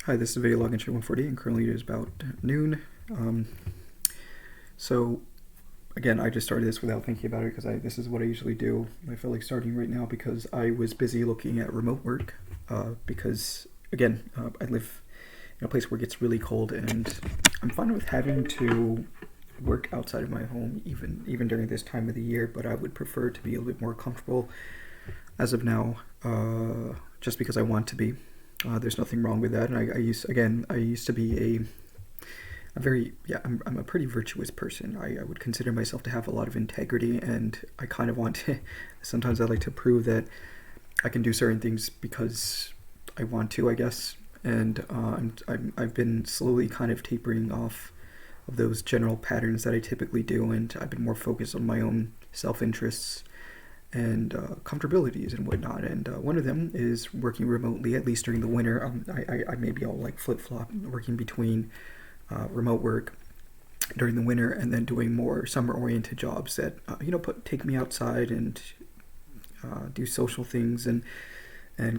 Hi, this is video log entry 140, and currently it is about noon. So again, I just started this without thinking about it because this is what I usually do. I feel like starting right now because I was busy looking at remote work. Because again, I live in a place where it gets really cold, and I'm fine with having to work outside of my home, even during this time of the year. But I would prefer to be a little bit more comfortable as of now, just because I want to be. There's nothing wrong with that. And I used to be I'm a pretty virtuous person. I would consider myself to have a lot of integrity, and I kind of want to, sometimes I like to prove that I can do certain things because I want to, I guess. And I've been slowly kind of tapering off of those general patterns that I typically do, and I've been more focused on my own self-interests and comfortabilities and whatnot. And one of them is working remotely, at least during the winter. I maybe I'll like flip-flop working between remote work during the winter and then doing more summer-oriented jobs that take me outside and do social things and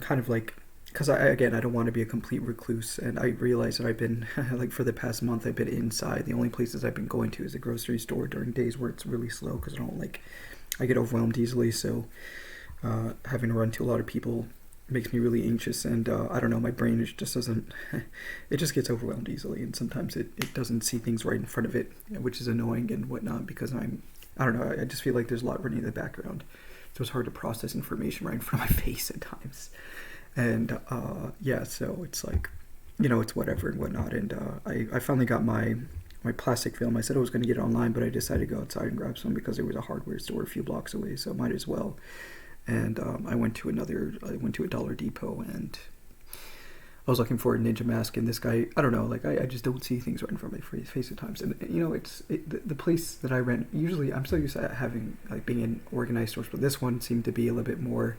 kind of like, because I don't want to be a complete recluse. And I realize that I've been like for the past month I've been inside. The only places I've been going to is a grocery store during days where it's really slow, because I get overwhelmed easily. So having to run to a lot of people makes me really anxious, and I don't know, my brain just doesn't it just gets overwhelmed easily, and sometimes it doesn't see things right in front of it, which is annoying and whatnot, because I don't know, I just feel like there's a lot running in the background, so it's hard to process information right in front of my face at times. And so it's like, it's whatever and whatnot. And I finally got my plastic film. I said I was going to get it online, but I decided to go outside and grab some because there was a hardware store a few blocks away, so might as well. And I went to a Dollar Depot, and I was looking for a ninja mask, and this guy, I don't know, like I just don't see things right in front of my face at times. And the place that I rent, usually I'm so used to having, like, being in organized stores, but this one seemed to be a little bit more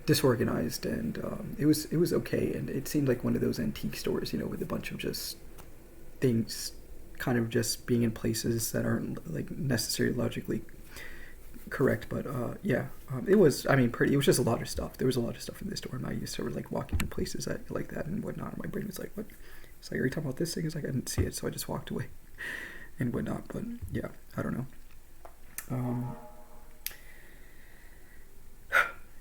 disorganized, and it was okay. And it seemed like one of those antique stores, with a bunch of just things kind of just being in places that aren't like necessarily logically correct. But it was, pretty. It was just a lot of stuff. There was a lot of stuff in this store. I'm not used to like walking in places like that and whatnot. My brain was like, what? It's like, are you talking about this thing? It's like, I didn't see it, so I just walked away and whatnot. But yeah, I don't know.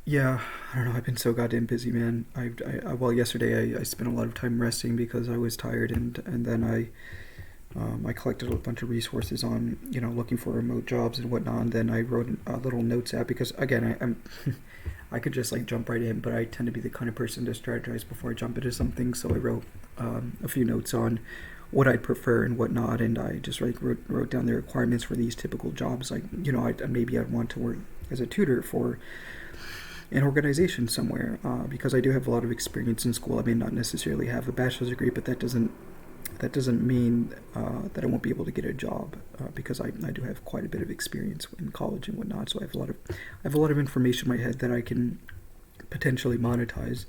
Yeah, I don't know. I've been so goddamn busy, man. Yesterday I spent a lot of time resting because I was tired, and then I collected a bunch of resources on looking for remote jobs and whatnot. And then I wrote a little notes app because again I could just like jump right in, but I tend to be the kind of person to strategize before I jump into something. So I wrote a few notes on what I'd prefer and whatnot, and I just wrote down the requirements for these typical jobs. Like maybe I'd want to work as a tutor for an organization somewhere, because I do have a lot of experience in school. I may not necessarily have a bachelor's degree, but that doesn't mean that I won't be able to get a job, because I do have quite a bit of experience in college and whatnot. So I have a lot of information in my head that I can potentially monetize.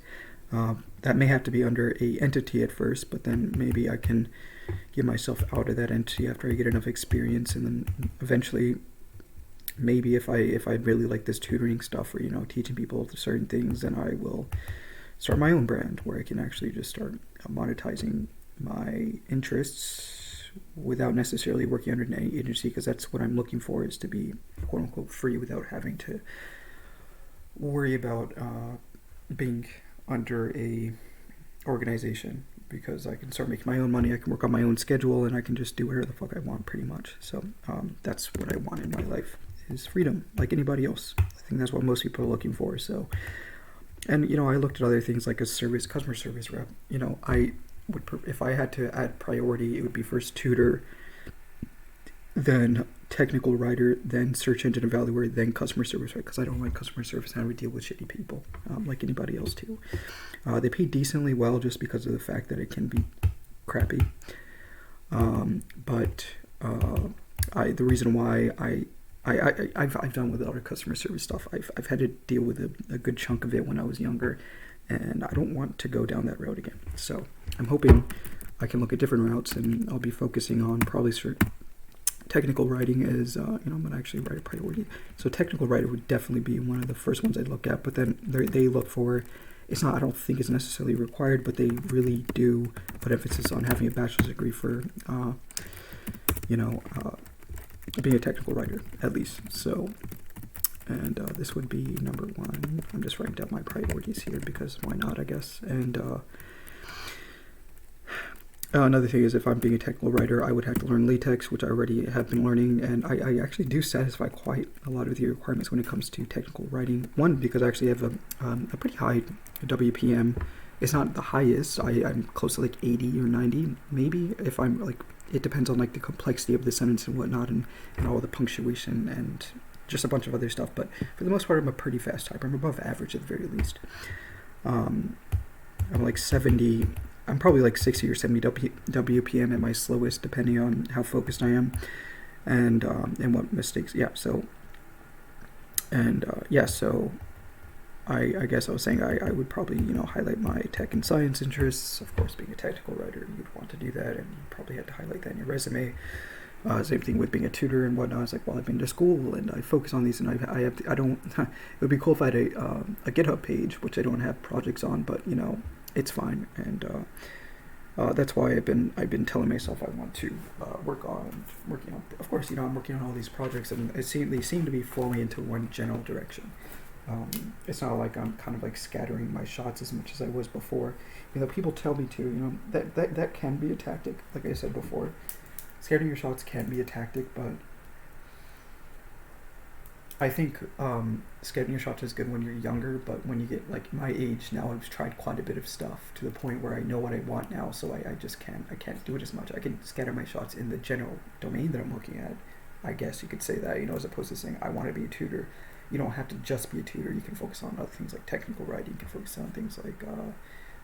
That may have to be under a entity at first, but then maybe I can get myself out of that entity after I get enough experience, and then eventually, maybe if I really like this tutoring stuff or teaching people certain things, then I will start my own brand where I can actually just start monetizing my interests without necessarily working under an agency, because that's what I'm looking for, is to be quote unquote free without having to worry about being under a organization, because I can start making my own money, I can work on my own schedule, and I can just do whatever the fuck I want pretty much. So that's what I want in my life, is freedom, like anybody else. I think that's what most people are looking for. So, and I looked at other things like customer service rep. I would, if I had to add priority, it would be first tutor, then technical writer, then search engine evaluator, then customer service rep, because I don't like customer service and I would deal with shitty people, like anybody else too. They pay decently well just because of the fact that it can be crappy. But the reason why I've done with other customer service stuff. I've had to deal with a good chunk of it when I was younger, and I don't want to go down that road again. So I'm hoping I can look at different routes, and I'll be focusing on probably technical writing as I'm going to actually write a priority. So technical writer would definitely be one of the first ones I'd look at, but then they look for it's not, I don't think it's necessarily required, but they really do put emphasis on having a bachelor's degree for, you know, being a technical writer, at least. So, and this would be number one. I'm just writing down my priorities here because why not, I guess. And another thing is, if I'm being a technical writer, I would have to learn latex, which I already have been learning, and I actually do satisfy quite a lot of the requirements when it comes to technical writing. One, because I actually have a pretty high WPM. It's not the highest. I'm close to like 80 or 90, maybe, if I'm like, it depends on like the complexity of the sentence and whatnot, and all the punctuation and just a bunch of other stuff. But for the most part, I'm a pretty fast typer. I'm above average at the very least. I'm like 70. I'm probably like 60 or 70 WPM at my slowest, depending on how focused I am, and what mistakes. Yeah. So, and so I guess I was saying I would probably, you know, highlight my tech and science interests. Of course, being a technical writer, you'd want to do that, and you probably had to highlight that in your resume. Same thing with being a tutor and whatnot. It's like, well, I've been to school and I focus on these, and I don't. It would be cool if I had a GitHub page, which I don't have projects on, but you know, it's fine. And that's why I've been telling myself I want to working on. Of course, you know, I'm working on all these projects, and they seem to be flowing into one general direction. It's not like I'm kind of like scattering my shots as much as I was before. You know, people tell me to. You know, that can be a tactic. Like I said before, scattering your shots can be a tactic, but I think scattering your shots is good when you're younger. But when you get like my age now, I've tried quite a bit of stuff to the point where I know what I want now. So I just can't do it as much. I can scatter my shots in the general domain that I'm looking at. I guess you could say that, you know, as opposed to saying I want to be a tutor. You don't have to just be a tutor. You can focus on other things like technical writing. You can focus on things like, I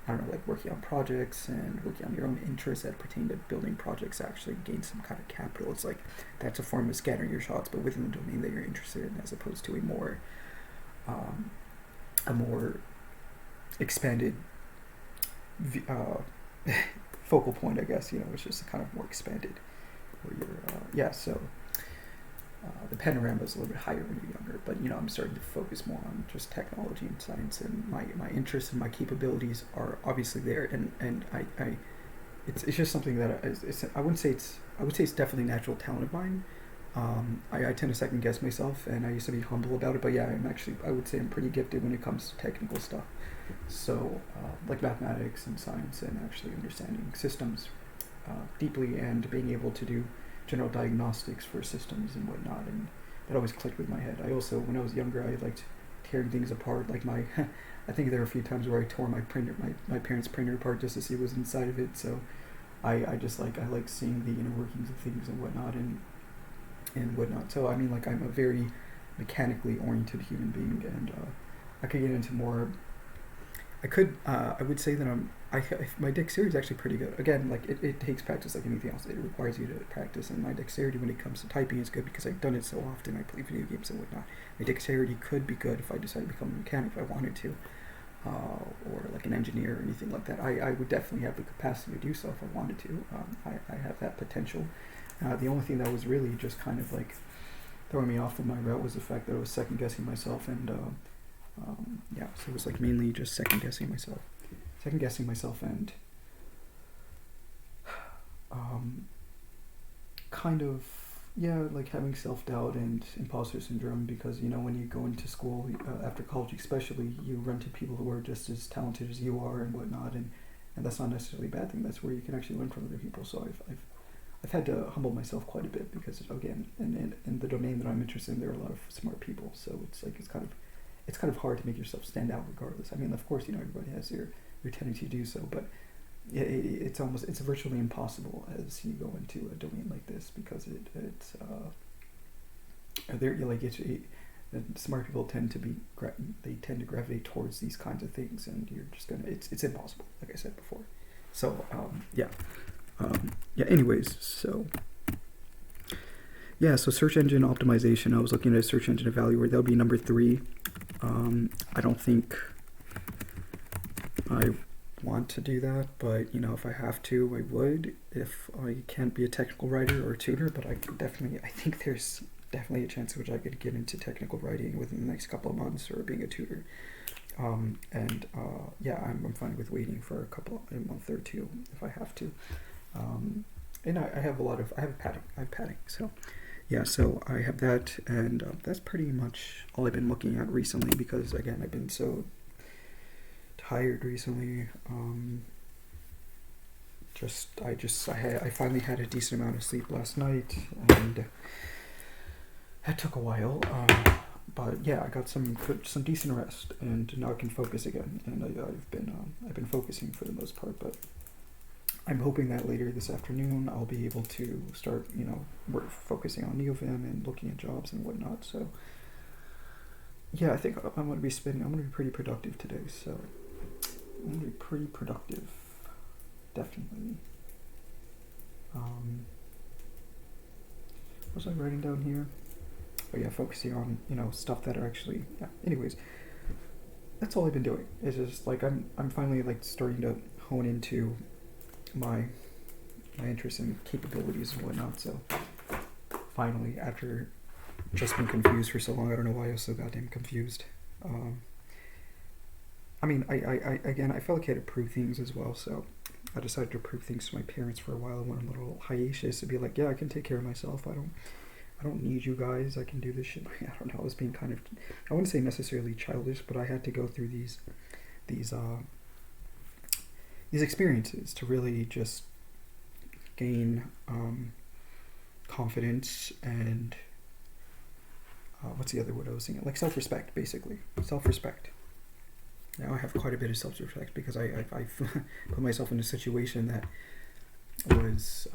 don't know, like working on projects and working on your own interests that pertain to building projects that actually gain some kind of capital. It's like, that's a form of scattering your shots, but within the domain that you're interested in, as opposed to a more expanded focal point, I guess. You know, it's just kind of more expanded. Where you're, so... the panorama is a little bit higher when you're younger, but you know, I'm starting to focus more on just technology and science, and my interests and my capabilities are obviously there, and it's just something that I would say it's definitely a natural talent of mine. I tend to second guess myself, and I used to be humble about it, but yeah, I would say I'm pretty gifted when it comes to technical stuff. So like mathematics and science, and actually understanding systems deeply, and being able to do general diagnostics for systems and whatnot, and that always clicked with my head. I also, when I was younger, I liked tearing things apart. Like my, I think there were a few times where I tore my parents' printer apart just to see what was inside of it. So I just like seeing the inner workings of things and whatnot, and whatnot. So I mean, like, I'm a very mechanically oriented human being, and I could get into more. I would say that my dexterity is actually pretty good. Again, like it takes practice like anything else. It requires you to practice, and my dexterity when it comes to typing is good because I've done it so often. I play video games and whatnot. My dexterity could be good if I decided to become a mechanic if I wanted to, or like an engineer or anything like that. I would definitely have the capacity to do so if I wanted to. I have that potential. The only thing that was really just kind of like throwing me off of my route was the fact that I was second guessing myself, and so it was like mainly just second guessing myself, and kind of like having self-doubt and imposter syndrome, because you know, when you go into school after college especially, you run to people who are just as talented as you are and whatnot, and that's not necessarily a bad thing. That's where you can actually learn from other people. So I've had to humble myself quite a bit, because again, in the domain that I'm interested in, there are a lot of smart people. So it's kind of hard to make yourself stand out regardless. I mean, of course, you know, everybody has their tendency to do so, but it's virtually impossible as you go into a domain like this, because smart people tend to gravitate towards these kinds of things, and you're just gonna, it's impossible, like I said before. So anyways, so search engine optimization. I was looking at a search engine evaluator. That would be number 3. I don't think I want to do that, but you know, if I have to, I would. If I can't be a technical writer or a tutor, but I think there's definitely a chance in which I could get into technical writing within the next couple of months, or being a tutor. Yeah, I'm fine with waiting for a month or two if I have to. And I have I have padding, so yeah, so I have that, and that's pretty much all I've been looking at recently because again I've been so tired recently. I finally had a decent amount of sleep last night, and that took a while. But yeah, I got some decent rest, and now I can focus again. And I've been focusing for the most part, but I'm hoping that later this afternoon I'll be able to start, focusing on Neovim and looking at jobs and whatnot. So yeah, I think I'm going to be pretty productive today. So I'm going to be pretty productive, definitely. What was I writing down here? Oh yeah, focusing on stuff that are actually yeah. Anyways, that's all I've been doing. It's just like I'm finally like starting to hone into my interests and capabilities and whatnot. So finally, after just being confused for so long, I don't know why I was so goddamn confused. I mean, I felt like I had to prove things as well, so I decided to prove things to my parents for a while. I went on a little hiatus to be like, yeah, I can take care of myself. I don't need you guys. I can do this shit. I don't know. I was being kind of, I wouldn't say necessarily childish, but I had to go through these experiences to really just gain confidence and what's the other word I was thinking? Like self-respect, basically. Self-respect. Now I have quite a bit of self-respect because I've put myself in a situation that was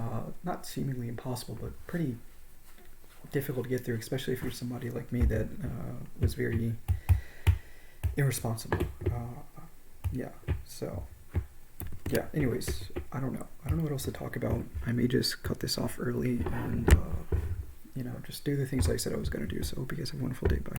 not seemingly impossible, but pretty difficult to get through, especially if you're somebody like me that was very irresponsible. Yeah, so yeah, anyways, I don't know what else to talk about. I may just cut this off early and just do the things I said I was going to do. So I hope you guys have a wonderful day. Bye.